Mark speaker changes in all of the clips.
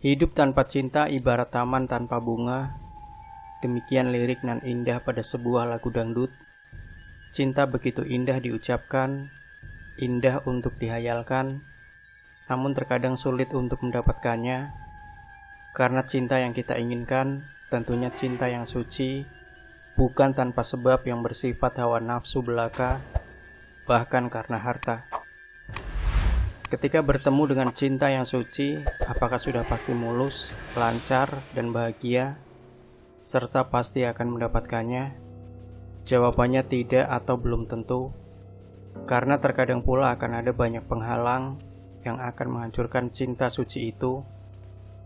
Speaker 1: Hidup tanpa cinta ibarat taman tanpa bunga. Demikian lirik nan indah pada sebuah lagu dangdut. Cinta begitu indah diucapkan, indah untuk dihayalkan, namun terkadang sulit untuk mendapatkannya. Karena cinta yang kita inginkan tentunya cinta yang suci, bukan tanpa sebab yang bersifat hawa nafsu belaka, bahkan karena harta. Ketika bertemu dengan cinta yang suci, apakah sudah pasti mulus, lancar, dan bahagia, serta pasti akan mendapatkannya? Jawabannya tidak atau belum tentu, karena terkadang pula akan ada banyak penghalang yang akan menghancurkan cinta suci itu,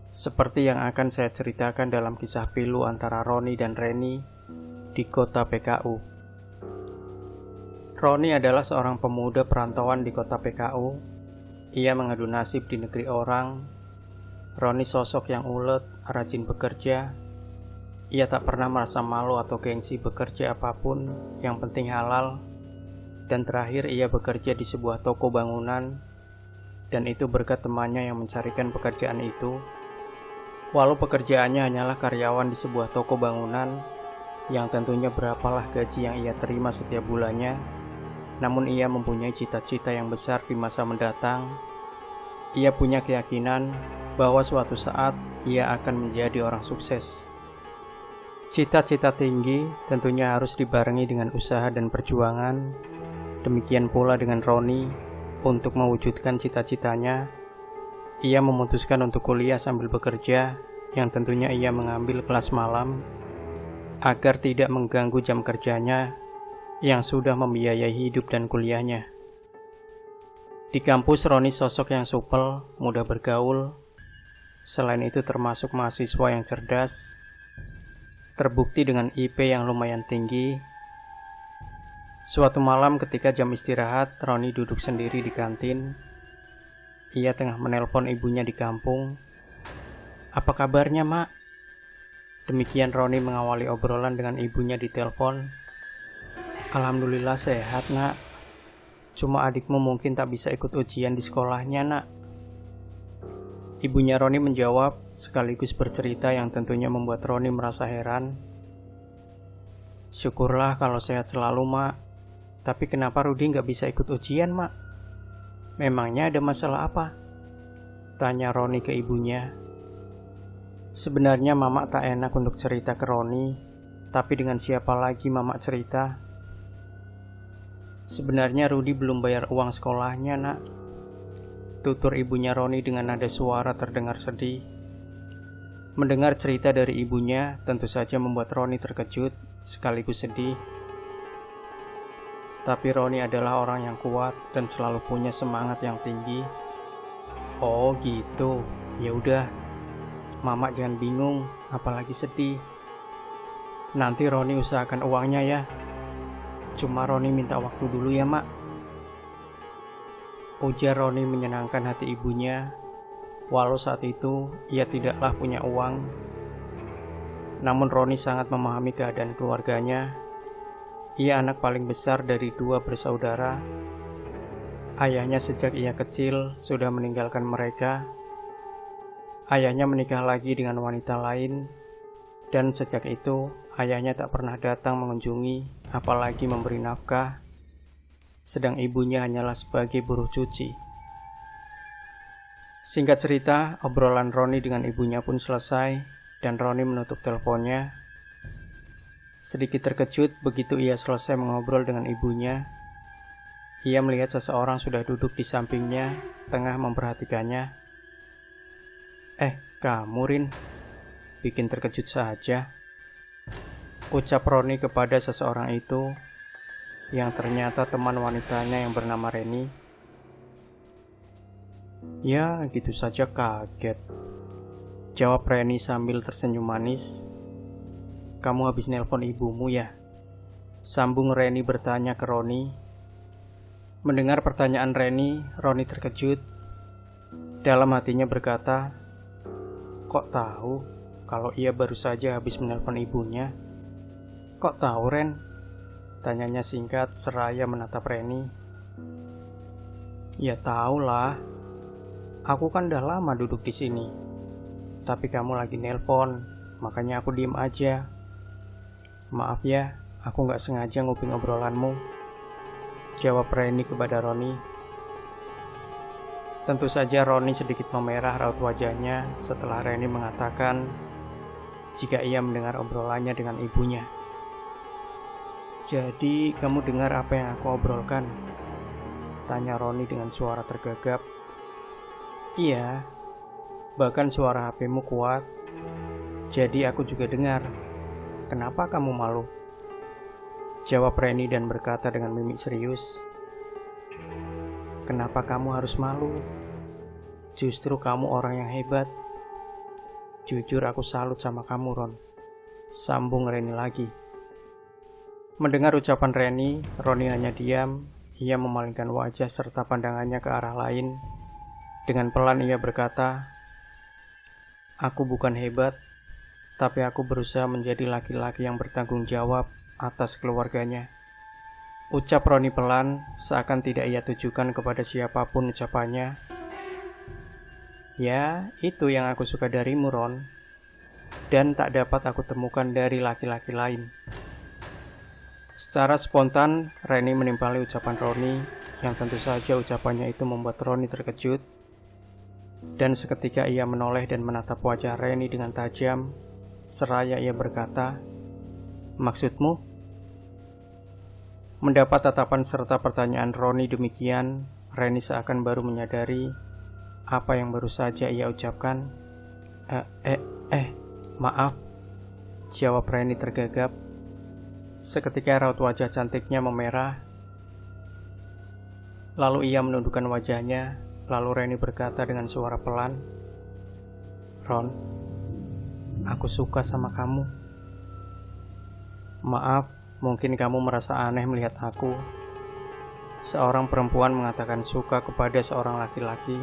Speaker 1: seperti yang akan saya ceritakan dalam kisah pilu antara Roni dan Reni di kota PKU. Roni adalah seorang pemuda perantauan di kota PKU. Ia mengadu nasib di negeri orang. Roni sosok yang ulet, rajin bekerja. Ia tak pernah merasa malu atau gengsi bekerja apapun, yang penting halal. Dan terakhir ia bekerja di sebuah toko bangunan, dan itu berkat temannya yang mencarikan pekerjaan itu. Walau pekerjaannya hanyalah karyawan di sebuah toko bangunan, yang tentunya berapalah gaji yang ia terima setiap bulannya, namun ia mempunyai cita-cita yang besar di masa mendatang. Ia punya keyakinan bahwa suatu saat ia akan menjadi orang sukses. Cita-cita tinggi tentunya harus dibarengi dengan usaha dan perjuangan. Demikian pula dengan Roni. Untuk mewujudkan cita-citanya, ia memutuskan untuk kuliah sambil bekerja, yang tentunya ia mengambil kelas malam agar tidak mengganggu jam kerjanya yang sudah membiayai hidup dan kuliahnya. Di kampus, Roni sosok yang supel, mudah bergaul. Selain itu termasuk mahasiswa yang cerdas, terbukti dengan IP yang lumayan tinggi. Suatu malam ketika jam istirahat, Roni duduk sendiri di kantin. Ia tengah menelpon ibunya di kampung. "Apa kabarnya, Mak?" Demikian Roni mengawali obrolan dengan ibunya di telepon. "Alhamdulillah sehat, Nak. Cuma adikmu mungkin tak bisa ikut ujian di sekolahnya, Nak." Ibunya Roni menjawab sekaligus bercerita yang tentunya membuat Roni merasa heran. "Syukurlah kalau sehat selalu, Mak. Tapi kenapa Rudi nggak bisa ikut ujian, Mak? Memangnya ada masalah apa?" tanya Roni ke ibunya. Sebenarnya Mamak tak enak untuk cerita ke Roni, tapi dengan siapa lagi Mamak cerita? "Sebenarnya Rudi belum bayar uang sekolahnya, Nak," tutur ibunya Roni dengan nada suara terdengar sedih. Mendengar cerita dari ibunya tentu saja membuat Roni terkejut sekaligus sedih. Tapi Roni adalah orang yang kuat dan selalu punya semangat yang tinggi. "Oh gitu, ya udah. Mamak jangan bingung, apalagi sedih. Nanti Roni usahakan uangnya ya. Cuma Roni minta waktu dulu ya, Mak," ujar Roni menyenangkan hati ibunya. Walau saat itu ia tidaklah punya uang, namun Roni sangat memahami keadaan keluarganya. Ia anak paling besar dari 2 bersaudara. Ayahnya sejak ia kecil sudah meninggalkan mereka. Ayahnya menikah lagi dengan wanita lain, dan sejak itu ayahnya tak pernah datang mengunjungi, apalagi memberi nafkah. Sedang ibunya hanyalah sebagai buruh cuci. Singkat cerita, obrolan Roni dengan ibunya pun selesai, dan Roni menutup teleponnya. Sedikit terkejut begitu ia selesai mengobrol dengan ibunya. Ia melihat seseorang sudah duduk di sampingnya, tengah memperhatikannya. Kamu Rin, bikin terkejut saja," ucap Roni kepada seseorang itu, yang ternyata teman wanitanya yang bernama Reni. "Ya, gitu saja kaget," jawab Reni sambil tersenyum manis. "Kamu habis nelpon ibumu ya?" sambung Reni bertanya ke Roni. Mendengar pertanyaan Reni, Roni terkejut. Dalam hatinya berkata, "Kok tahu kalau ia baru saja habis menelpon ibunya?" "Kok tahu, Ren?" tanyanya singkat seraya menatap Reni. "Ya tahulah. Aku kan udah lama duduk di sini. tapi kamu lagi nelpon, makanya aku diem aja. Maaf ya, aku nggak sengaja nguping obrolanmu, jawab Reni kepada Roni. Tentu saja Roni sedikit memerah raut wajahnya setelah Reni mengatakan jika ia mendengar obrolannya dengan ibunya. Jadi, kamu dengar apa yang aku obrolkan? Tanya Roni dengan suara tergagap. Iya, bahkan suara HP-mu kuat. Jadi aku juga dengar. Kenapa kamu malu? Jawab Reni dan berkata dengan mimik serius. Kenapa kamu harus malu? Justru kamu orang yang hebat. Jujur aku salut sama kamu, Ron. Sambung Reni lagi. Mendengar ucapan Reni, Roni hanya diam. Ia memalingkan wajah serta pandangannya ke arah lain. Dengan pelan ia berkata, aku bukan hebat, tapi aku berusaha menjadi laki-laki yang bertanggung jawab atas keluarganya. Ucap Roni pelan, seakan tidak ia tujukan kepada siapapun ucapannya. Ya, itu yang aku suka darimu, Ron. Dan tak dapat aku temukan dari laki-laki lain. Secara spontan, Reni menimpali ucapan Roni, yang tentu saja ucapannya itu membuat Roni terkejut. Dan seketika ia menoleh dan menatap wajah Reni dengan tajam, seraya ia berkata, maksudmu? Mendapat tatapan serta pertanyaan Roni demikian, Reni seakan baru menyadari apa yang baru saja ia ucapkan. Maaf, jawab Reni tergagap. Seketika raut wajah cantiknya memerah. Lalu ia menundukkan wajahnya. Lalu Reni berkata dengan suara pelan, Ron, aku suka sama kamu. Maaf, mungkin kamu merasa aneh melihat aku. Seorang perempuan mengatakan suka kepada seorang laki-laki,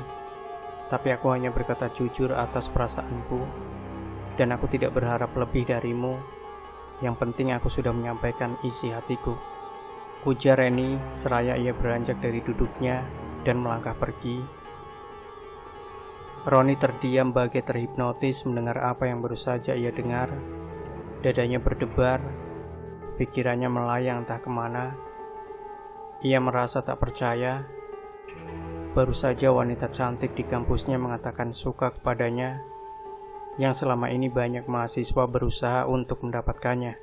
Speaker 1: tapi aku hanya berkata jujur atas perasaanku, dan aku tidak berharap lebih darimu. Yang penting aku sudah menyampaikan isi hatiku, ujar Reni seraya ia beranjak dari duduknya dan melangkah pergi. Roni terdiam bagai terhipnotis mendengar apa yang baru saja ia dengar. Dadanya berdebar, pikirannya melayang entah kemana. Ia merasa tak percaya. Baru saja wanita cantik di kampusnya mengatakan suka kepadanya, yang selama ini banyak mahasiswa berusaha untuk mendapatkannya.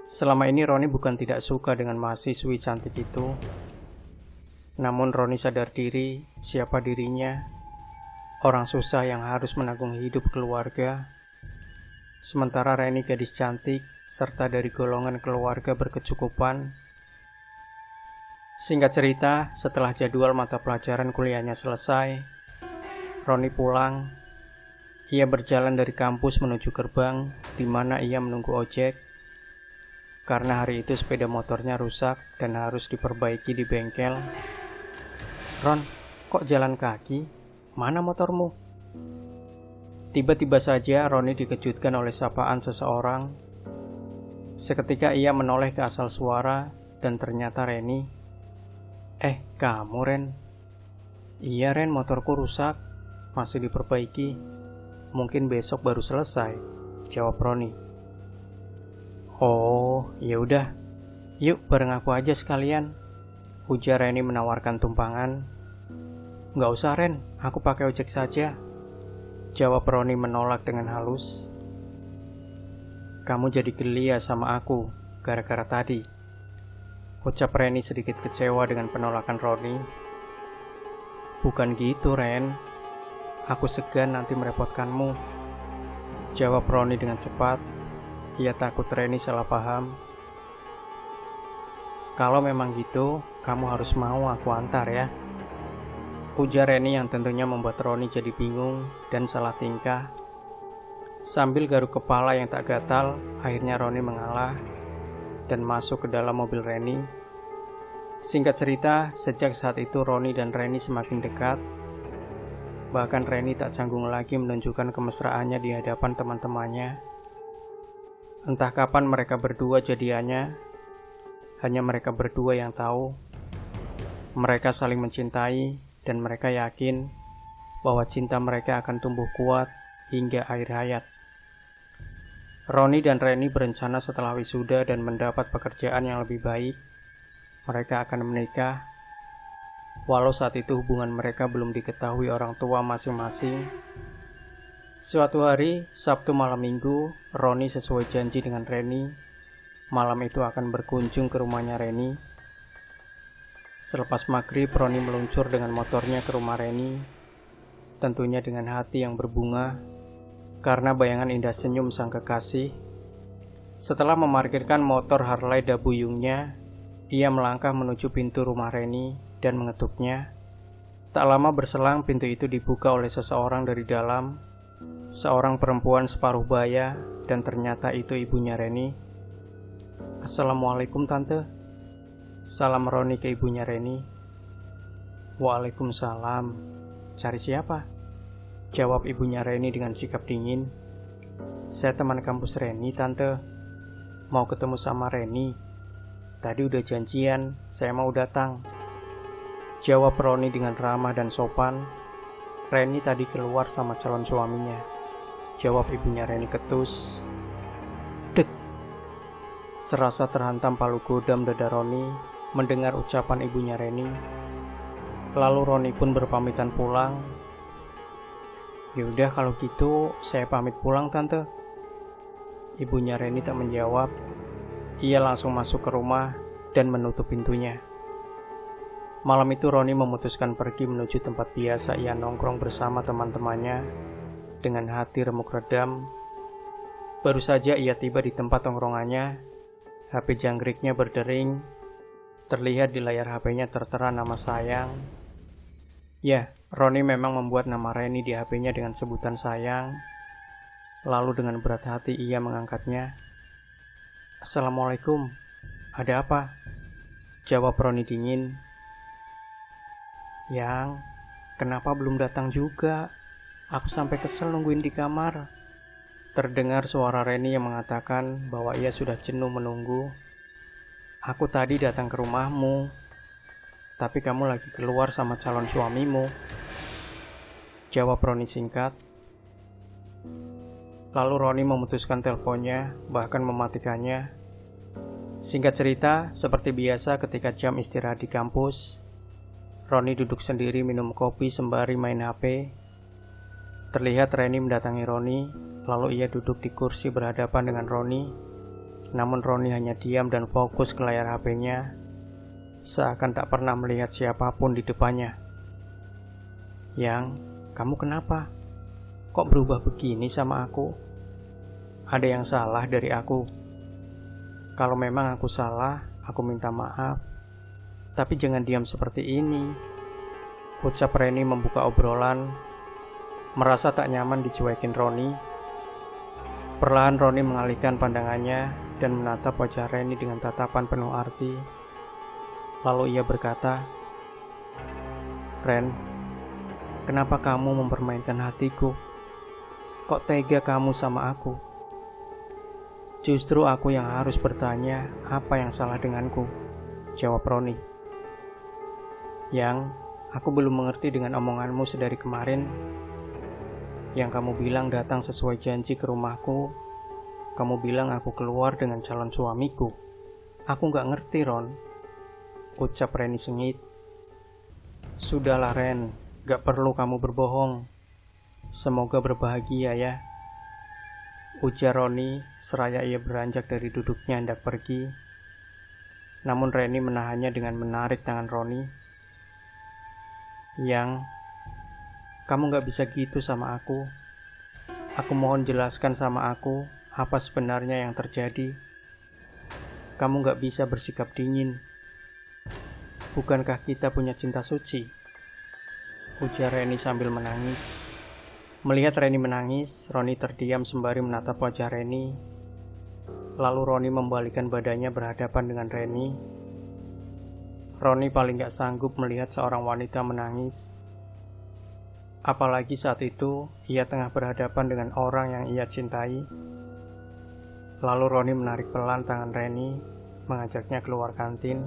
Speaker 1: Selama ini Roni bukan tidak suka dengan mahasiswi cantik itu. Namun Roni sadar diri, siapa dirinya, orang susah yang harus menanggung hidup keluarga. Sementara Reni gadis cantik, serta dari golongan keluarga berkecukupan. Singkat cerita, setelah jadwal mata pelajaran kuliahnya selesai, Roni pulang. Ia berjalan dari kampus menuju gerbang, di mana ia menunggu ojek. Karena hari itu sepeda motornya rusak dan harus diperbaiki di bengkel. Ron, kok jalan kaki? Mana motormu? Tiba-tiba saja Roni dikejutkan oleh sapaan seseorang. Seketika ia menoleh ke asal suara dan ternyata Reni. Kamu Ren? Iya Ren, motorku rusak, masih diperbaiki. Mungkin besok baru selesai, jawab Roni. Oh, ya udah. Yuk bareng aku aja sekalian, ujar Reni menawarkan tumpangan. Nggak usah Ren, aku pakai ojek saja, jawab Roni menolak dengan halus. Kamu jadi gelia sama aku gara-gara tadi, ucap Reni sedikit kecewa dengan penolakan Roni. Bukan gitu Ren, aku segan nanti merepotkanmu, jawab Roni dengan cepat. Ia takut Reni salah paham. Kalau memang gitu, kamu harus mau aku antar ya, ujar Reni yang tentunya membuat Roni jadi bingung dan salah tingkah. Sambil garuk kepala yang tak gatal, akhirnya Roni mengalah dan masuk ke dalam mobil Reni. Singkat cerita, sejak saat itu Roni dan Reni semakin dekat. Bahkan Reni tak canggung lagi menunjukkan kemesraannya di hadapan teman-temannya. Entah kapan mereka berdua jadiannya, hanya mereka berdua yang tahu. Mereka saling mencintai dan mereka yakin bahwa cinta mereka akan tumbuh kuat hingga akhir hayat. Roni dan Reni berencana setelah wisuda dan mendapat pekerjaan yang lebih baik, mereka akan menikah. Walau saat itu hubungan mereka belum diketahui orang tua masing-masing. Suatu hari, Sabtu malam minggu, Roni sesuai janji dengan Reni, malam itu akan berkunjung ke rumahnya Reni. Selepas maghrib, Roni meluncur dengan motornya ke rumah Reni, tentunya dengan hati yang berbunga, karena bayangan indah senyum sang kekasih. Setelah memarkirkan motor Harley Dabuyungnya, ia melangkah menuju pintu rumah Reni dan mengetuknya. Tak lama berselang, pintu itu dibuka oleh seseorang dari dalam, seorang perempuan separuh baya, dan ternyata itu ibunya Reni. "Assalamualaikum tante," salam Roni ke ibunya Reni. "Waalaikumsalam. Cari siapa?" jawab ibunya Reni dengan sikap dingin. "Saya teman kampus Reni, tante. Mau ketemu sama Reni. Tadi udah janjian, saya mau datang," jawab Roni dengan ramah dan sopan. "Reni tadi keluar sama calon suaminya," jawab ibunya Reni ketus. Dek! Serasa terhantam palu godam dada Roni mendengar ucapan ibunya Reni. Lalu Roni pun berpamitan pulang. "Yaudah kalau gitu saya pamit pulang tante." Ibunya Reni tak menjawab. Ia langsung masuk ke rumah dan menutup pintunya. Malam itu Roni memutuskan pergi menuju tempat biasa ia nongkrong bersama teman-temannya dengan hati remuk redam. Baru saja ia tiba di tempat nongkrongannya, HP jangkriknya berdering. Terlihat di layar HP-nya tertera nama sayang. Ya, Roni memang membuat nama Reni di HP-nya dengan sebutan sayang. Lalu dengan berat hati ia mengangkatnya. "Assalamualaikum, ada apa?" jawab Roni dingin. "Yang, kenapa belum datang juga? Aku sampai kesel nungguin di kamar." Terdengar suara Reni yang mengatakan bahwa ia sudah jenuh menunggu. "Aku tadi datang ke rumahmu, tapi kamu lagi keluar sama calon suamimu," jawab Roni singkat. Lalu Roni memutuskan teleponnya, bahkan mematikannya. Singkat cerita, seperti biasa ketika jam istirahat di kampus, Roni duduk sendiri minum kopi sembari main HP. Terlihat Reni mendatangi Roni, lalu ia duduk di kursi berhadapan dengan Roni. Namun Roni hanya diam dan fokus ke layar HP-nya, seakan tak pernah melihat siapapun di depannya. "Yang, kamu kenapa? Kok berubah begini sama aku? Ada yang salah dari aku? Kalau memang aku salah, aku minta maaf. Tapi jangan diam seperti ini," ucap Reni membuka obrolan. Merasa tak nyaman dicuekin Roni, perlahan Roni mengalihkan pandangannya dan menatap wajah Reni dengan tatapan penuh arti. Lalu ia berkata, "Ren, kenapa kamu mempermainkan hatiku? Kok tega kamu sama aku? Justru aku yang harus bertanya apa yang salah denganku," jawab Roni. "Yang, aku belum mengerti dengan omonganmu sedari kemarin. Yang kamu bilang datang sesuai janji ke rumahku. Kamu bilang aku keluar dengan calon suamiku. Aku gak ngerti, Ron," ucap Reni sengit. "Sudahlah Ren, gak perlu kamu berbohong. Semoga berbahagia ya," ujar Roni seraya ia beranjak dari duduknya hendak pergi. Namun Reni menahannya dengan menarik tangan Roni. "Yang, kamu gak bisa gitu sama aku. Aku mohon jelaskan sama aku apa sebenarnya yang terjadi. Kamu gak bisa bersikap dingin. Bukankah kita punya cinta suci?" ujar Reni sambil menangis. Melihat Reni menangis, Roni terdiam sembari menatap wajah Reni. Lalu Roni membalikkan badannya berhadapan dengan Reni. Roni paling gak sanggup melihat seorang wanita menangis. Apalagi saat itu, ia tengah berhadapan dengan orang yang ia cintai. Lalu Roni menarik pelan tangan Reni, mengajaknya keluar kantin.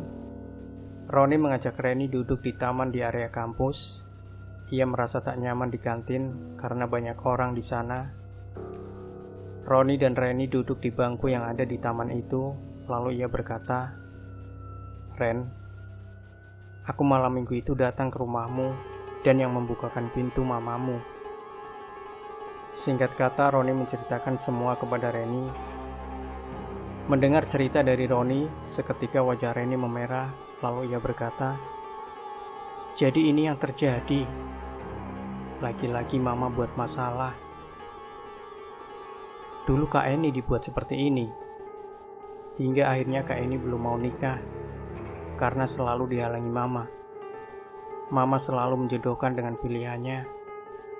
Speaker 1: Roni mengajak Reni duduk di taman di area kampus. Ia merasa tak nyaman di kantin karena banyak orang di sana. Roni dan Reni duduk di bangku yang ada di taman itu, lalu ia berkata, "Ren, aku malam minggu itu datang ke rumahmu dan yang membukakan pintu mamamu." Singkat kata, Roni menceritakan semua kepada Reni. Mendengar cerita dari Roni, seketika wajah Reni memerah, lalu ia berkata, "Jadi ini yang terjadi. Lagi-lagi mama buat masalah. Dulu Kak Eni dibuat seperti ini. Hingga akhirnya Kak Eni belum mau nikah, karena selalu dihalangi mama. Mama selalu menjodohkan dengan pilihannya,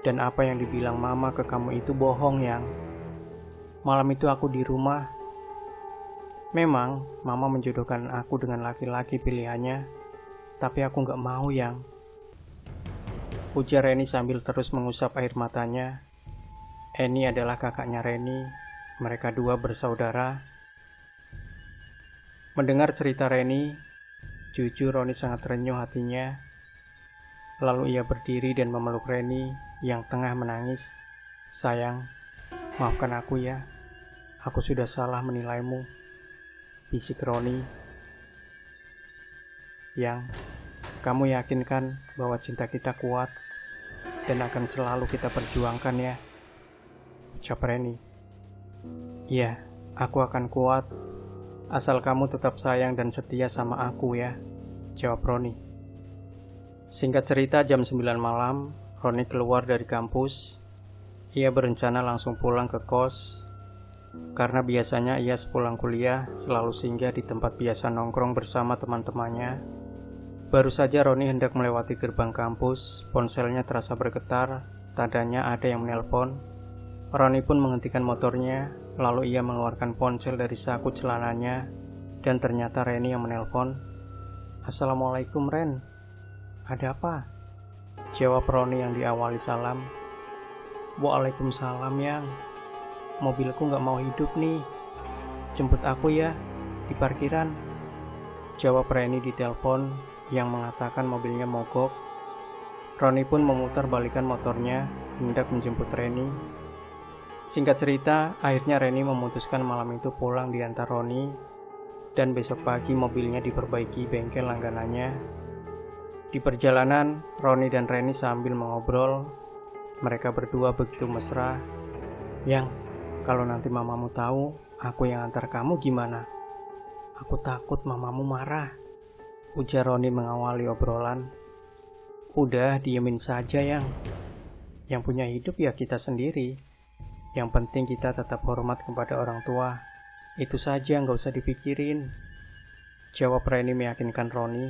Speaker 1: dan apa yang dibilang mama ke kamu itu bohong, Yang. Malam itu aku di rumah. Memang mama menjodohkan aku dengan laki-laki pilihannya, tapi aku gak mau, Yang," ujar Reni sambil terus mengusap air matanya. Eni adalah kakaknya Reni, mereka dua bersaudara. Mendengar cerita Reni, jujur Roni sangat renyuh hatinya. Lalu ia berdiri dan memeluk Reni yang tengah menangis. "Sayang, maafkan aku ya. Aku sudah salah menilaimu," bisik Roni. "Yang, kamu yakinkan bahwa cinta kita kuat dan akan selalu kita perjuangkan ya," ucap Reni. "Iya, aku akan kuat, asal kamu tetap sayang dan setia sama aku ya," jawab Roni. Singkat cerita, jam 9 malam, Roni keluar dari kampus. Ia berencana langsung pulang ke kos, karena biasanya ia sepulang kuliah selalu singgah di tempat biasa nongkrong bersama teman-temannya. Baru saja Roni hendak melewati gerbang kampus, ponselnya terasa bergetar, tandanya ada yang menelpon. Roni pun menghentikan motornya, lalu ia mengeluarkan ponsel dari saku celananya, dan ternyata Reni yang menelpon. "Assalamualaikum, Ren. Ada apa?" jawab Roni yang diawali salam. "Waalaikumsalam, Yang. Mobilku gak mau hidup nih. Jemput aku ya, di parkiran," jawab Reni di telepon yang mengatakan mobilnya mogok. Roni pun memutar balikan motornya, hendak menjemput Reni. Singkat cerita, akhirnya Reni memutuskan malam itu pulang diantar Roni, dan besok pagi mobilnya diperbaiki bengkel langganannya. Di perjalanan, Roni dan Reni sambil mengobrol. Mereka berdua begitu mesra. "Yang, kalau nanti mamamu tahu aku yang antar kamu gimana? Aku takut mamamu marah," ujar Roni mengawali obrolan. "Udah, diemin saja, Yang. Yang punya hidup ya kita sendiri. Yang penting kita tetap hormat kepada orang tua. Itu saja, nggak usah dipikirin," jawab Reni meyakinkan Roni.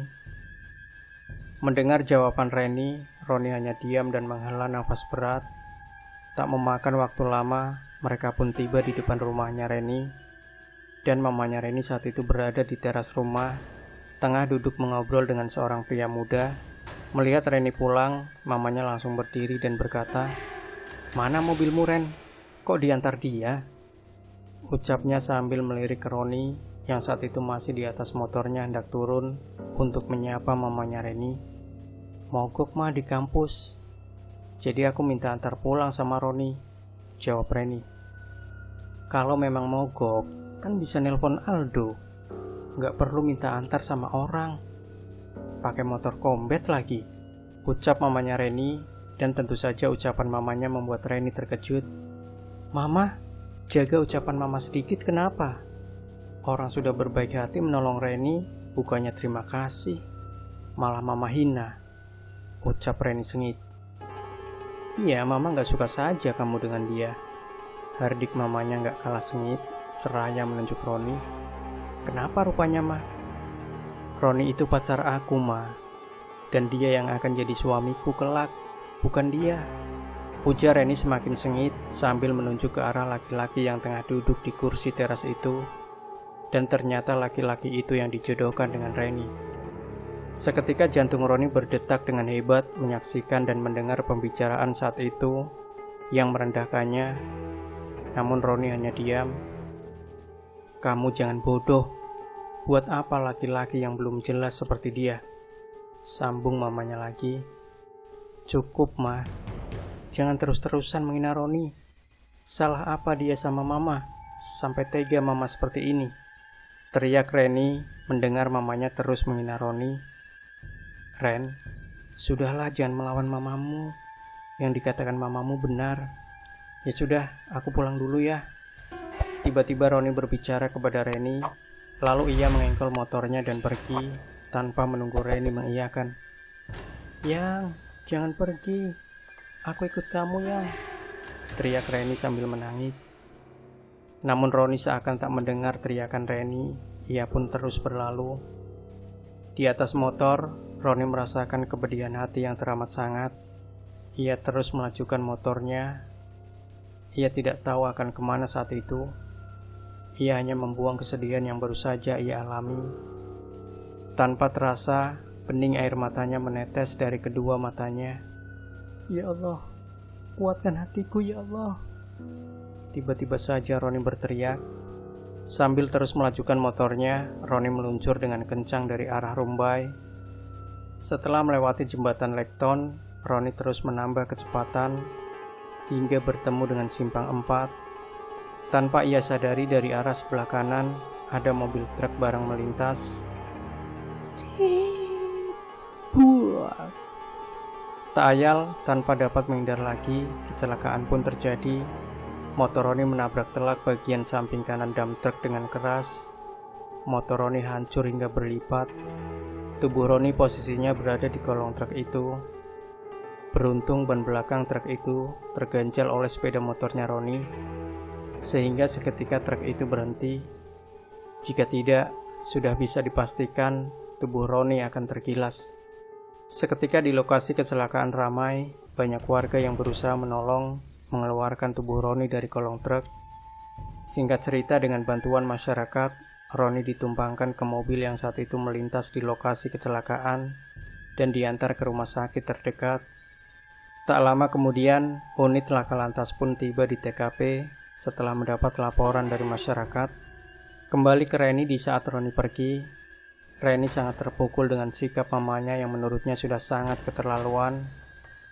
Speaker 1: Mendengar jawaban Reni, Roni hanya diam dan menghela nafas berat. Tak memakan waktu lama, mereka pun tiba di depan rumahnya Reni. Dan mamanya Reni saat itu berada di teras rumah, tengah duduk mengobrol dengan seorang pria muda. Melihat Reni pulang, mamanya langsung berdiri dan berkata, "Mana mobilmu, Ren? Kok diantar dia?" ucapnya sambil melirik ke Roni yang saat itu masih di atas motornya hendak turun untuk menyapa mamanya Reni. "Mogok mah di kampus. Jadi aku minta antar pulang sama Roni," jawab Reni. "Kalau memang mogok, kan bisa nelpon Aldo. Nggak perlu minta antar sama orang. Pakai motor kombet lagi," ucap mamanya Reni, dan tentu saja ucapan mamanya membuat Reni terkejut. "Mama, jaga ucapan mama sedikit kenapa? Orang sudah berbaik hati menolong Reni, bukannya terima kasih. Malah mama hina," ucap Reni sengit. "Iya, mama gak suka saja kamu dengan dia," hardik mamanya gak kalah sengit, seraya menunjuk Roni. "Kenapa rupanya, Ma?" "Roni itu pacar aku, Ma. Dan dia yang akan jadi suamiku kelak, bukan dia," ujar Reni semakin sengit sambil menunjuk ke arah laki-laki yang tengah duduk di kursi teras itu. Dan ternyata laki-laki itu yang dijodohkan dengan Reni. Seketika jantung Roni berdetak dengan hebat menyaksikan dan mendengar pembicaraan saat itu yang merendahkannya. Namun Roni hanya diam. "Kamu jangan bodoh. Buat apa laki-laki yang belum jelas seperti dia?" sambung mamanya lagi. Cukup, Ma. Jangan terus-terusan menghina Roni. Salah apa dia sama Mama? Sampai tega Mama seperti ini. Teriak Reni mendengar mamanya terus menghina Roni. Ren, sudahlah jangan melawan mamamu. Yang dikatakan mamamu benar. Ya sudah, aku pulang dulu ya. Tiba-tiba Roni berbicara kepada Reni. Lalu ia mengengkel motornya dan pergi tanpa menunggu Reni mengiyakan. Yang, jangan pergi. Aku ikut kamu, Yang. Teriak Reni sambil menangis. Namun Roni seakan tak mendengar teriakan Reni. Ia pun terus berlalu. Di atas motor, Roni merasakan kepedihan hati yang teramat sangat. Ia terus melajukan motornya. Ia tidak tahu akan kemana saat itu. Ia hanya membuang kesedihan yang baru saja ia alami. Tanpa terasa, bening air matanya menetes dari kedua matanya. Ya Allah, kuatkan hatiku ya Allah. Tiba-tiba saja Roni berteriak. Sambil terus melajukan motornya, Roni meluncur dengan kencang dari arah Rumbai. Setelah melewati jembatan Lekton, Roni terus menambah kecepatan hingga bertemu dengan simpang 4. Tanpa ia sadari dari arah sebelah kanan ada mobil truk barang melintas. Tak ayal, tanpa dapat menghindar lagi, kecelakaan pun terjadi. Motor Roni menabrak telak bagian samping kanan dam truk dengan keras. Motor Roni hancur hingga berlipat. Tubuh Roni posisinya berada di kolong truk itu. Beruntung ban belakang truk itu terganjal oleh sepeda motornya Roni, sehingga seketika truk itu berhenti. Jika tidak, sudah bisa dipastikan tubuh Roni akan tergilas. Seketika di lokasi kecelakaan ramai, banyak warga yang berusaha menolong mengeluarkan tubuh Roni dari kolong truk. Singkat cerita, dengan bantuan masyarakat, Roni ditumpangkan ke mobil yang saat itu melintas di lokasi kecelakaan dan diantar ke rumah sakit terdekat. Tak lama kemudian, unit laka lantas pun tiba di TKP setelah mendapat laporan dari masyarakat. Kembali ke Reni di saat Roni pergi. Reni sangat terpukul dengan sikap mamanya yang menurutnya sudah sangat keterlaluan.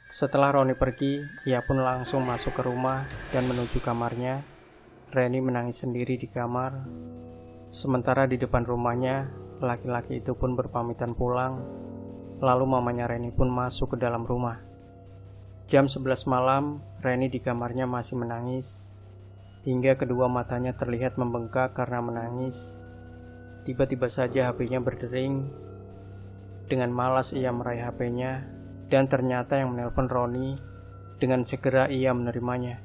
Speaker 1: Setelah Roni pergi, ia pun langsung masuk ke rumah dan menuju kamarnya. Reni menangis sendiri di kamar. Sementara di depan rumahnya, laki-laki itu pun berpamitan pulang. Lalu mamanya Reni pun masuk ke dalam rumah. Jam 11 malam, Reni di kamarnya masih menangis. Hingga kedua matanya terlihat membengkak karena menangis. Tiba-tiba saja HP-nya berdering. Dengan malas ia meraih HP-nya, dan ternyata yang menelpon Roni. Dengan segera ia menerimanya.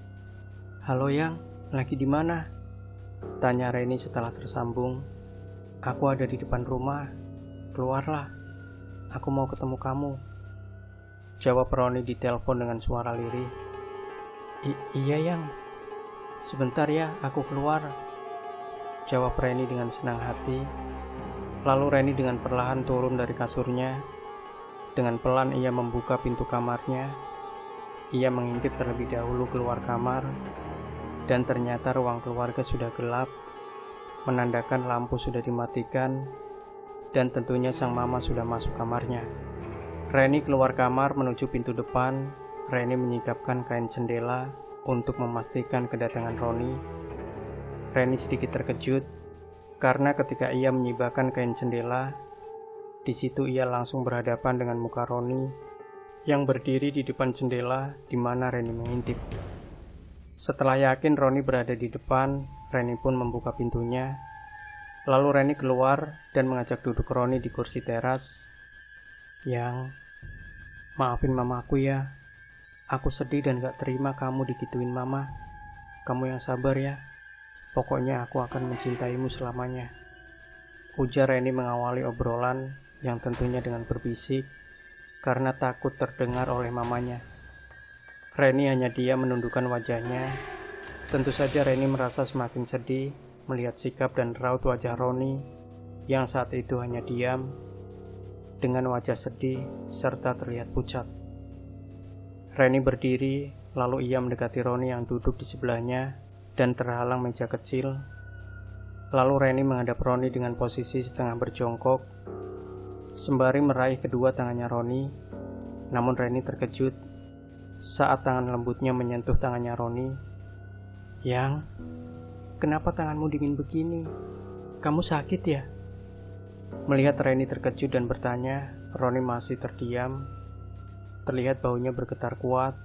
Speaker 1: Halo Yang, lagi di mana? Tanya Reni setelah tersambung. Aku ada di depan rumah. Keluarlah, aku mau ketemu kamu. Jawab Roni di telepon dengan suara lirih. Iya Yang, sebentar ya, aku keluar. Jawab Reni dengan senang hati. Lalu Reni dengan perlahan turun dari kasurnya. Dengan pelan ia membuka pintu kamarnya. Ia mengintip terlebih dahulu keluar kamar. Dan ternyata ruang keluarga sudah gelap, menandakan lampu sudah dimatikan. Dan tentunya sang mama sudah masuk kamarnya. Reni keluar kamar menuju pintu depan. Reni menyingkapkan kain jendela untuk memastikan kedatangan Roni. Reni sedikit terkejut karena ketika ia menyibakkan kain jendela, di situ ia langsung berhadapan dengan muka Roni yang berdiri di depan jendela di mana Reni mengintip. Setelah yakin Roni berada di depan, Reni pun membuka pintunya. Lalu Reni keluar dan mengajak duduk Roni di kursi teras. Yang, maafin mamaku ya. Aku sedih dan gak terima kamu digituin mama. Kamu yang sabar ya. Pokoknya aku akan mencintaimu selamanya. Ujar Reni mengawali obrolan yang tentunya dengan berbisik karena takut terdengar oleh mamanya. Reni hanya diam menundukkan wajahnya. Tentu saja Reni merasa semakin sedih melihat sikap dan raut wajah Roni yang saat itu hanya diam dengan wajah sedih serta terlihat pucat. Reni berdiri, lalu ia mendekati Roni yang duduk di sebelahnya dan terhalang meja kecil. Lalu Reni menghadap Roni dengan posisi setengah berjongkok, sembari meraih kedua tangannya Roni. Namun Reni terkejut saat tangan lembutnya menyentuh tangannya Roni. "Yang, kenapa tanganmu dingin begini? Kamu sakit ya?" Melihat Reni terkejut dan bertanya, Roni masih terdiam. Terlihat baunya bergetar kuat.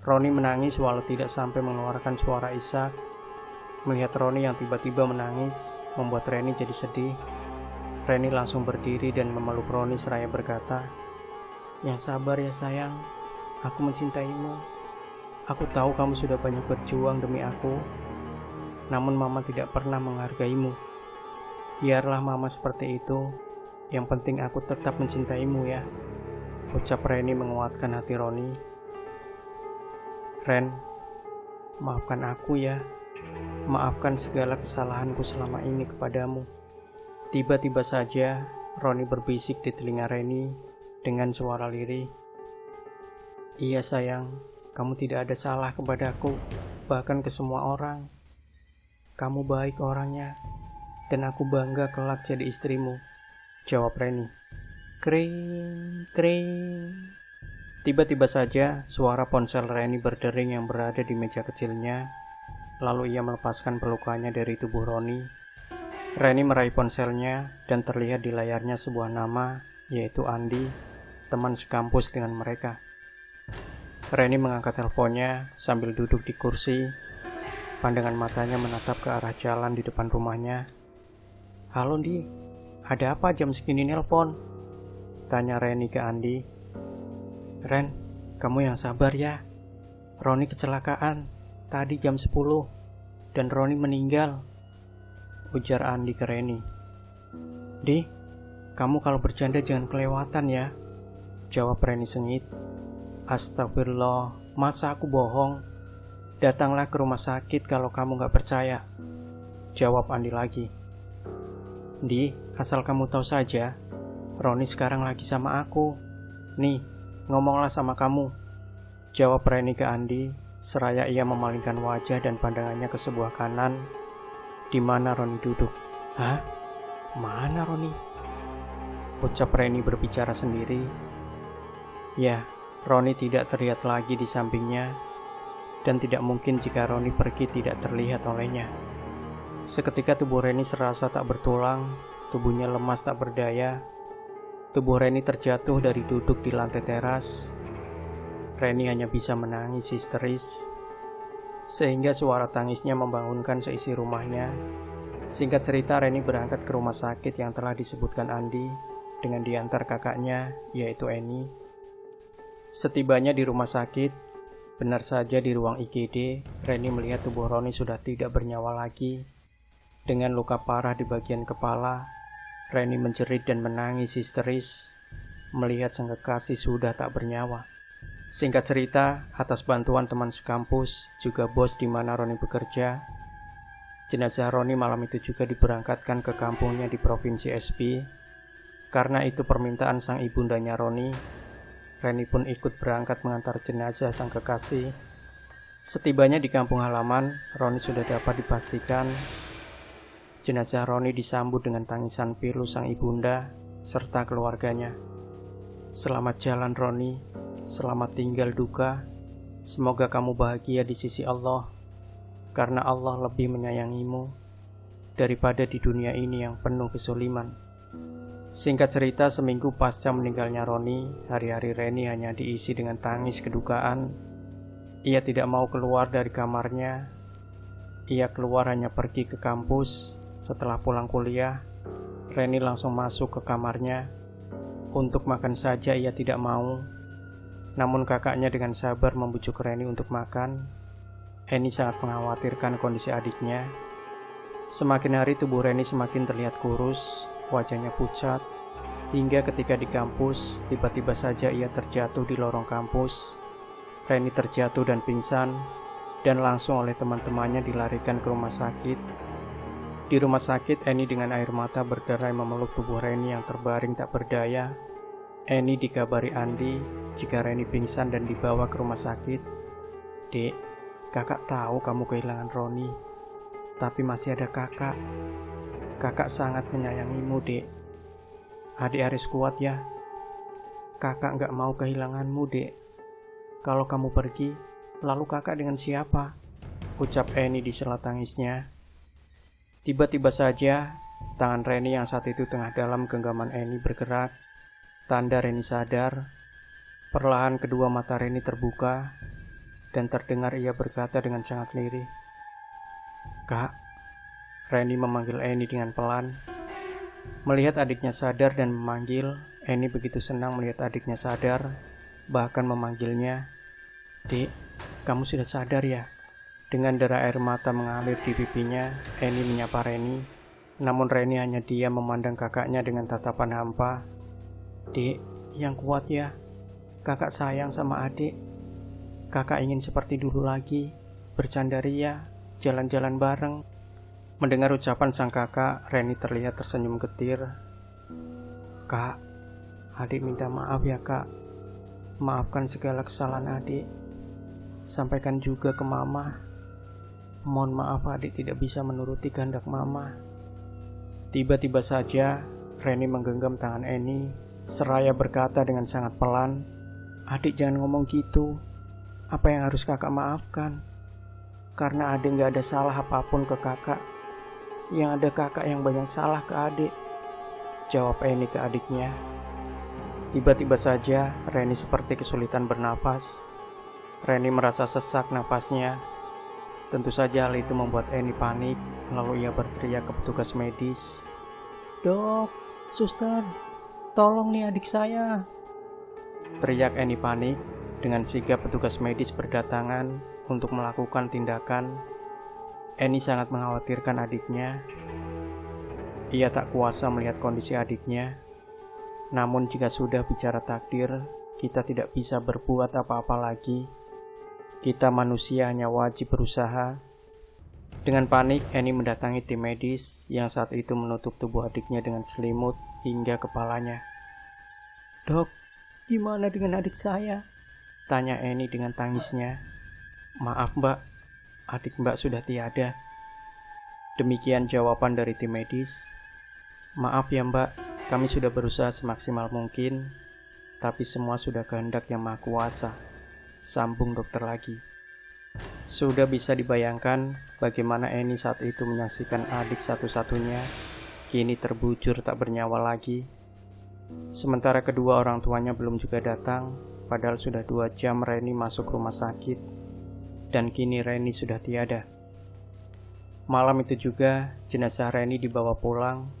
Speaker 1: Roni menangis walau tidak sampai mengeluarkan suara isak. Melihat Roni yang tiba-tiba menangis membuat Reni jadi sedih. Reni langsung berdiri dan memeluk Roni seraya berkata, "Yang sabar ya sayang, aku mencintaimu. Aku tahu kamu sudah banyak berjuang demi aku, namun mama tidak pernah menghargaimu. Biarlah mama seperti itu, yang penting aku tetap mencintaimu ya," ucap Reni menguatkan hati Roni. "Ren, maafkan aku ya. Maafkan segala kesalahanku selama ini kepadamu." Tiba-tiba saja Roni berbisik di telinga Reni dengan suara lirih. "Iya sayang, kamu tidak ada salah kepadaku, bahkan ke semua orang. Kamu baik orangnya, dan aku bangga kelak jadi istrimu," jawab Reni. Kring, kring. Tiba-tiba saja suara ponsel Reni berdering yang berada di meja kecilnya. Lalu ia melepaskan pelukannya dari tubuh Roni. Reni meraih ponselnya dan terlihat di layarnya sebuah nama, yaitu Andi, teman sekampus dengan mereka. Reni mengangkat teleponnya sambil duduk di kursi. Pandangan matanya menatap ke arah jalan di depan rumahnya. "Halo Di, ada apa jam segini nelpon?" tanya Reni ke Andi. "Ren, kamu yang sabar ya. Roni kecelakaan tadi jam 10 dan Roni meninggal," ujar Andi ke Reni. "Di, kamu kalau bercanda jangan kelewatan ya," jawab Reni sengit. "Astagfirullah, masa aku bohong? Datanglah ke rumah sakit kalau kamu gak percaya," jawab Andi lagi. "Di, asal kamu tahu saja, Roni sekarang lagi sama aku. Nih, ngomonglah sama kamu," jawab Reni ke Andi, seraya ia memalingkan wajah dan pandangannya ke sebuah kanan, di mana Roni duduk. "Hah? Mana Roni?" ucap Reni berbicara sendiri. Ya, Roni tidak terlihat lagi di sampingnya, dan tidak mungkin jika Roni pergi tidak terlihat olehnya. Seketika tubuh Reni serasa tak bertulang, tubuhnya lemas tak berdaya. Tubuh Reni terjatuh dari duduk di lantai teras. Reni hanya bisa menangis histeris, sehingga suara tangisnya membangunkan seisi rumahnya. Singkat cerita, Reni berangkat ke rumah sakit yang telah disebutkan Andi dengan diantar kakaknya, yaitu Eni. Setibanya di rumah sakit, benar saja di ruang IGD, Reni melihat tubuh Roni sudah tidak bernyawa lagi. Dengan luka parah di bagian kepala, Reni menjerit dan menangis histeris melihat sang kekasih sudah tak bernyawa. Singkat cerita, atas bantuan teman sekampus, juga bos di mana Roni bekerja, jenazah Roni malam itu juga diberangkatkan ke kampungnya di Provinsi SP. Karena itu permintaan sang ibundanya Roni, Reni pun ikut berangkat mengantar jenazah sang kekasih. Setibanya di kampung halaman, Roni sudah dapat dipastikan jenazah Roni disambut dengan tangisan pilu sang ibunda serta keluarganya. "Selamat jalan Roni, selamat tinggal duka. Semoga kamu bahagia di sisi Allah, karena Allah lebih menyayangimu daripada di dunia ini yang penuh kesuliman." Singkat cerita, seminggu pasca meninggalnya Roni, hari-hari Reni hanya diisi dengan tangis kedukaan. Ia tidak mau keluar dari kamarnya. Ia keluar hanya pergi ke kampus. Setelah pulang kuliah, Reni langsung masuk ke kamarnya. Untuk makan saja ia tidak mau. Namun kakaknya dengan sabar membujuk Reni untuk makan. Eni sangat mengkhawatirkan kondisi adiknya. Semakin hari tubuh Reni semakin terlihat kurus, wajahnya pucat, hingga ketika di kampus, tiba-tiba saja ia terjatuh di lorong kampus. Reni terjatuh dan pingsan, dan langsung oleh teman-temannya dilarikan ke rumah sakit. Di rumah sakit, Eni dengan air mata berderai memeluk tubuh Reni yang terbaring tak berdaya. Eni dikabari Andi jika Reni pingsan dan dibawa ke rumah sakit. "Dek, kakak tahu kamu kehilangan Roni, tapi masih ada kakak. Kakak sangat menyayangimu, Dek. Adik harus kuat ya. Kakak nggak mau kehilanganmu, Dek. Kalau kamu pergi, lalu kakak dengan siapa? Ucap Eni di sela tangisnya. Tiba-tiba saja, tangan Reni yang saat itu tengah dalam genggaman Eni bergerak. Tanda Reni sadar. Perlahan kedua mata Reni terbuka, dan terdengar ia berkata dengan sangat lirih. Kak. Reni memanggil Eni dengan pelan. Melihat adiknya sadar dan memanggil, Eni begitu senang melihat adiknya sadar, bahkan memanggilnya. Dik, kamu sudah sadar ya? Dengan derai air mata mengalir di pipinya, Eni menyapa Reni. Namun Reni hanya diam memandang kakaknya dengan tatapan hampa. Dik, yang kuat ya. Kakak sayang sama adik. Kakak ingin seperti dulu lagi, bercanda ria, jalan-jalan bareng. Mendengar ucapan sang kakak, Reni terlihat tersenyum getir. Kak, adik minta maaf ya kak. Maafkan segala kesalahan adik. Sampaikan juga ke mama. Mohon maaf adik tidak bisa menuruti kehendak mama. Tiba-tiba saja, Reni menggenggam tangan Eni, seraya berkata dengan sangat pelan, adik jangan ngomong gitu. Apa yang harus kakak maafkan? Karena adik gak ada salah apapun ke kakak. Yang ada kakak yang banyak salah ke adik. Jawab Eni ke adiknya. Tiba-tiba saja, Reni seperti kesulitan bernapas. Reni merasa sesak napasnya. Tentu saja hal itu membuat Eni panik, lalu ia berteriak ke petugas medis. Dok, suster, tolong nih adik saya. Teriak Eni panik, dengan sigap petugas medis berdatangan untuk melakukan tindakan. Eni sangat mengkhawatirkan adiknya. Ia tak kuasa melihat kondisi adiknya. Namun jika sudah bicara takdir, kita tidak bisa berbuat apa-apa lagi. Kita manusia hanya wajib berusaha. Dengan panik, Eni mendatangi tim medis yang saat itu menutup tubuh adiknya dengan selimut hingga kepalanya. Dok, gimana dengan adik saya? Tanya Eni dengan tangisnya. Maaf mbak, adik mbak sudah tiada. Demikian jawaban dari tim medis. Maaf ya mbak, kami sudah berusaha semaksimal mungkin, tapi semua sudah kehendak yang maha kuasa. Sambung dokter lagi. Sudah bisa dibayangkan bagaimana Eni saat itu menyaksikan adik satu-satunya kini terbujur tak bernyawa lagi. Sementara kedua orang tuanya belum juga datang, padahal sudah 2 jam Reni masuk rumah sakit, dan kini Reni sudah tiada. Malam itu juga jenazah Reni dibawa pulang.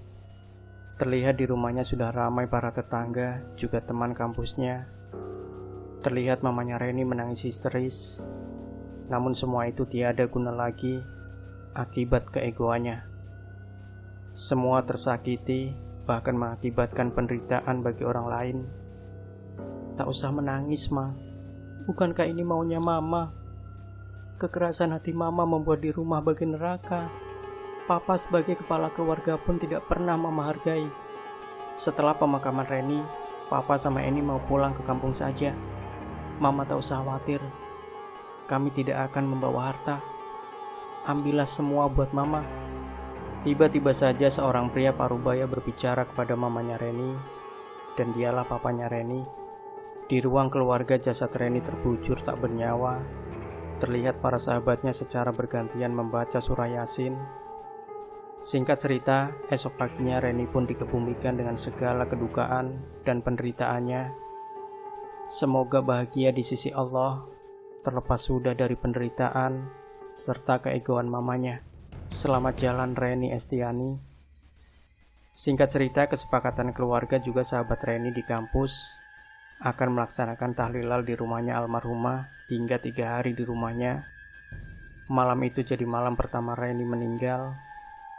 Speaker 1: Terlihat di rumahnya sudah ramai para tetangga, juga teman kampusnya. Terlihat mamanya Reni menangis histeris. Namun semua itu tiada guna lagi akibat keegoannya. Semua tersakiti, bahkan mengakibatkan penderitaan bagi orang lain. Tak usah menangis, Ma. Bukankah ini maunya Mama? Kekerasan hati Mama membuat di rumah bagi neraka. Papa sebagai kepala keluarga pun tidak pernah Mama hargai. Setelah pemakaman Reni, Papa sama Eni mau pulang ke kampung saja. Mama tak usah khawatir. Kami tidak akan membawa harta. Ambillah semua buat Mama. Tiba-tiba saja seorang pria parubaya berbicara kepada mamanya Reni, dan dialah papanya Reni. Di ruang keluarga jasad Reni terbujur tak bernyawa. Terlihat para sahabatnya secara bergantian membaca surah Yasin. Singkat cerita, esok paginya Reni pun dikebumikan dengan segala kedukaan dan penderitaannya. Semoga bahagia di sisi Allah, terlepas sudah dari penderitaan serta keegoan mamanya. Selamat jalan Reni Estiani. Singkat cerita, kesepakatan keluarga juga sahabat Reni di kampus akan melaksanakan tahlilal di rumahnya almarhumah hingga 3 hari di rumahnya. Malam itu jadi malam pertama Reni meninggal.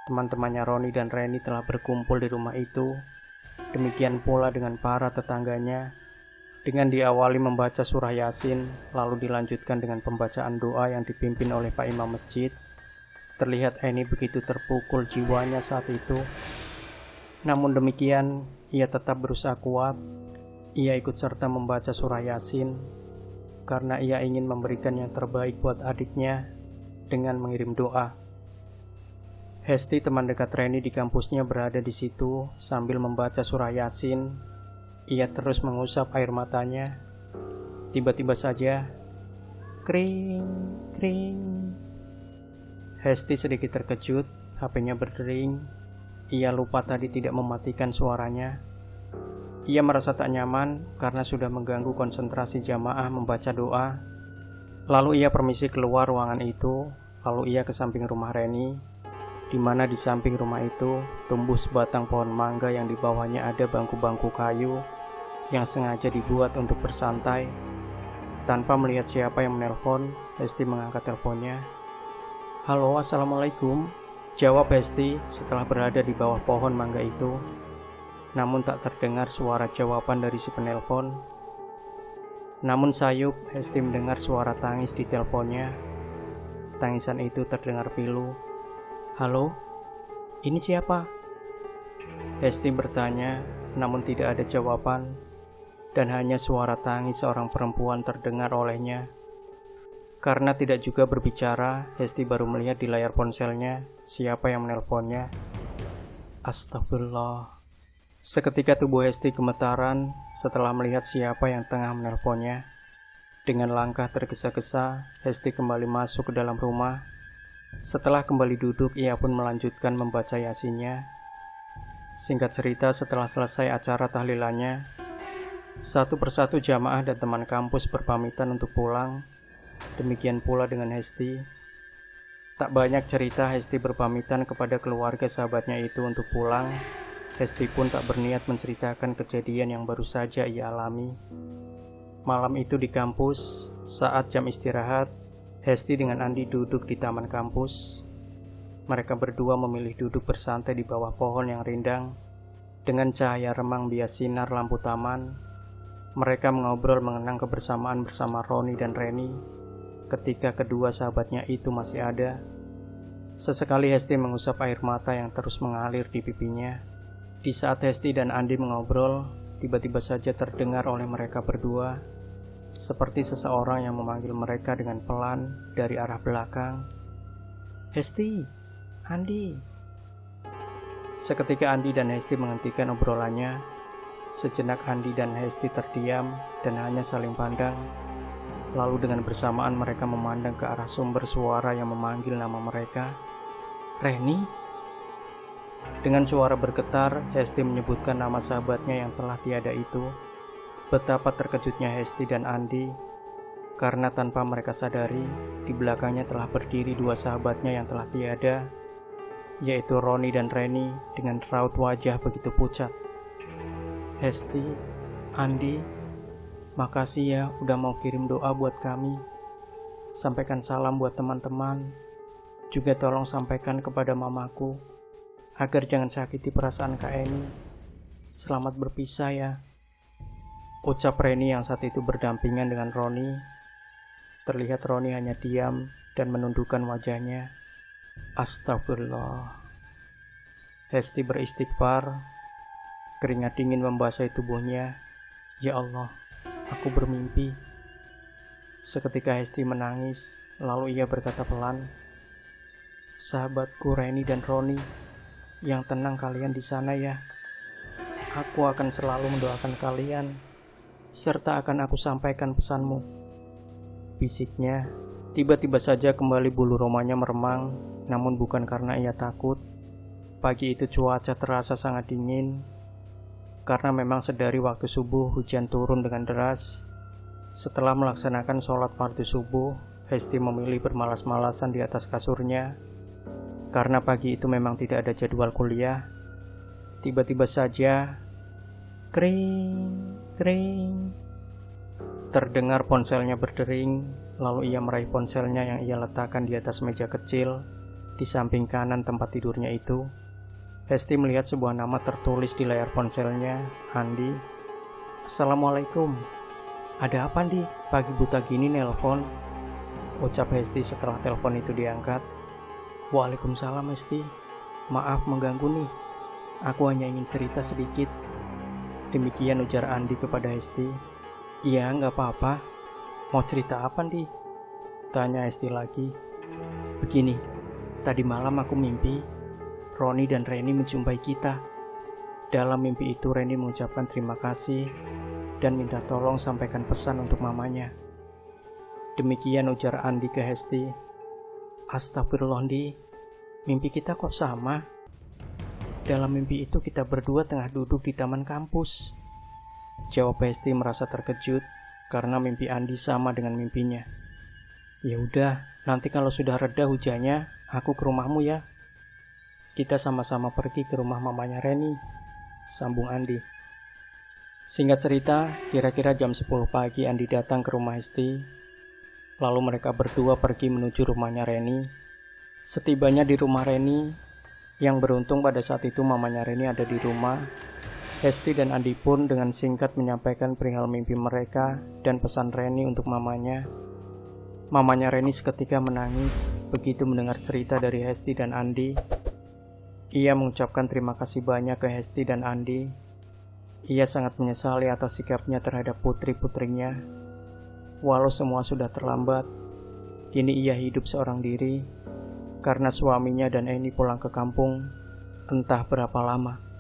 Speaker 1: Teman-temannya Roni dan Reni telah berkumpul di rumah itu. Demikian pula dengan para tetangganya. Dengan diawali membaca surah Yasin, lalu dilanjutkan dengan pembacaan doa yang dipimpin oleh Pak Imam Masjid. Terlihat Eni begitu terpukul jiwanya saat itu. Namun demikian, ia tetap berusaha kuat. Ia ikut serta membaca surah Yasin, karena ia ingin memberikan yang terbaik buat adiknya dengan mengirim doa. Hesti, teman dekat Reni di kampusnya, berada di situ sambil membaca surah Yasin. Ia terus mengusap air matanya. Tiba-tiba saja, kring, kring. Hesti sedikit terkejut, HP-nya berdering. Ia lupa tadi tidak mematikan suaranya. Ia merasa tak nyaman karena sudah mengganggu konsentrasi jamaah membaca doa. Lalu ia permisi keluar ruangan itu. Lalu ia ke samping rumah Reni, di mana di samping rumah itu tumbuh sebatang pohon mangga yang di bawahnya ada bangku-bangku kayu yang sengaja dibuat untuk bersantai. Tanpa melihat siapa yang menelpon, Hesti mengangkat teleponnya. "Halo, assalamualaikum," jawab Hesti setelah berada di bawah pohon mangga itu. Namun tak terdengar suara jawaban dari si penelpon. Namun sayup, Hesti mendengar suara tangis di teleponnya. Tangisan itu terdengar pilu. "Halo, ini siapa?" Hesti bertanya, namun tidak ada jawaban, dan hanya suara tangis seorang perempuan terdengar olehnya. Karena tidak juga berbicara, Hesti baru melihat di layar ponselnya siapa yang menelponnya. Astagfirullah. Seketika tubuh Hesti gemetaran setelah melihat siapa yang tengah menelponnya. Dengan langkah tergesa-gesa, Hesti kembali masuk ke dalam rumah. Setelah kembali duduk, ia pun melanjutkan membaca yasinnya. Singkat cerita, setelah selesai acara tahlilannya, satu persatu jamaah dan teman kampus berpamitan untuk pulang. Demikian pula dengan Hesti. Tak banyak cerita Hesti berpamitan kepada keluarga sahabatnya itu untuk pulang. Hesti pun tak berniat menceritakan kejadian yang baru saja ia alami. Malam itu di kampus, saat jam istirahat, Hesti dengan Andi duduk di taman kampus. Mereka berdua memilih duduk bersantai di bawah pohon yang rindang. Dengan cahaya remang bias sinar lampu taman, mereka mengobrol mengenang kebersamaan bersama Roni dan Reni ketika kedua sahabatnya itu masih ada. Sesekali Hesti mengusap air mata yang terus mengalir di pipinya. Di saat Hesti dan Andi mengobrol, tiba-tiba saja terdengar oleh mereka berdua seperti seseorang yang memanggil mereka dengan pelan dari arah belakang. "Hesti, Andi." Seketika Andi dan Hesti menghentikan obrolannya. Sejenak Andi dan Hesti terdiam dan hanya saling pandang. Lalu dengan bersamaan mereka memandang ke arah sumber suara yang memanggil nama mereka. "Reni?" Dengan suara bergetar, Hesti menyebutkan nama sahabatnya yang telah tiada itu. Betapa terkejutnya Hesti dan Andi, karena tanpa mereka sadari, di belakangnya telah berdiri dua sahabatnya yang telah tiada, yaitu Roni dan Reni dengan raut wajah begitu pucat. "Hesti, Andi, makasih ya udah mau kirim doa buat kami. Sampaikan salam buat teman-teman. Juga tolong sampaikan kepada mamaku agar jangan sakiti perasaan Kak Eni. Selamat berpisah ya," ucap Reni yang saat itu berdampingan dengan Roni. Terlihat Roni hanya diam dan menundukkan wajahnya. Astagfirullah. Hesti beristighfar. Keringat dingin membasahi tubuhnya. "Ya Allah, aku bermimpi." Seketika Hesti menangis, lalu ia berkata pelan, "Sahabatku Reni dan Roni, yang tenang kalian di sana ya. Aku akan selalu mendoakan kalian, serta akan aku sampaikan pesanmu," bisiknya. Tiba-tiba saja kembali bulu romanya meremang, namun bukan karena ia takut. Pagi itu cuaca terasa sangat dingin, karena memang sedari waktu subuh hujan turun dengan deras. Setelah melaksanakan sholat fardu subuh, Hesti memilih bermalas-malasan di atas kasurnya. Karena pagi itu memang tidak ada jadwal kuliah. Tiba-tiba saja, kring, kring. Terdengar ponselnya berdering, lalu ia meraih ponselnya yang ia letakkan di atas meja kecil, di samping kanan tempat tidurnya itu. Hesti melihat sebuah nama tertulis di layar ponselnya, Andi. "Assalamualaikum. Ada apa Andi? Pagi buta gini nelpon?" ucap Hesti setelah telepon itu diangkat. "Waalaikumsalam Hesti. Maaf mengganggu nih. Aku hanya ingin cerita sedikit." Demikian ujar Andi kepada Hesti. "Iya, nggak apa-apa. Mau cerita apa Andi?" tanya Hesti lagi. "Begini, tadi malam aku mimpi Roni dan Reni menjumpai kita. Dalam mimpi itu Reni mengucapkan terima kasih dan minta tolong sampaikan pesan untuk mamanya. Demikian ujar Andi ke Hesti. Astagfirullah Andi, mimpi kita kok sama? Dalam mimpi itu kita berdua tengah duduk di taman kampus. Jawab Hesti merasa terkejut karena mimpi Andi sama dengan mimpinya. Ya udah, nanti kalau sudah reda hujannya, aku ke rumahmu ya. Kita sama-sama pergi ke rumah mamanya Reni, sambung Andi. Singkat cerita, kira-kira jam 10 pagi Andi datang ke rumah Hesti. Lalu mereka berdua pergi menuju rumahnya Reni. Setibanya di rumah Reni, yang beruntung pada saat itu mamanya Reni ada di rumah, Hesti dan Andi pun dengan singkat menyampaikan perihal mimpi mereka dan pesan Reni untuk mamanya. Mamanya Reni seketika menangis begitu mendengar cerita dari Hesti dan Andi. Ia mengucapkan terima kasih banyak ke Hesti dan Andi. Ia sangat menyesali atas sikapnya terhadap putri-putrinya. Walau semua sudah terlambat, kini ia hidup seorang diri karena suaminya dan Eni pulang ke kampung entah berapa lama.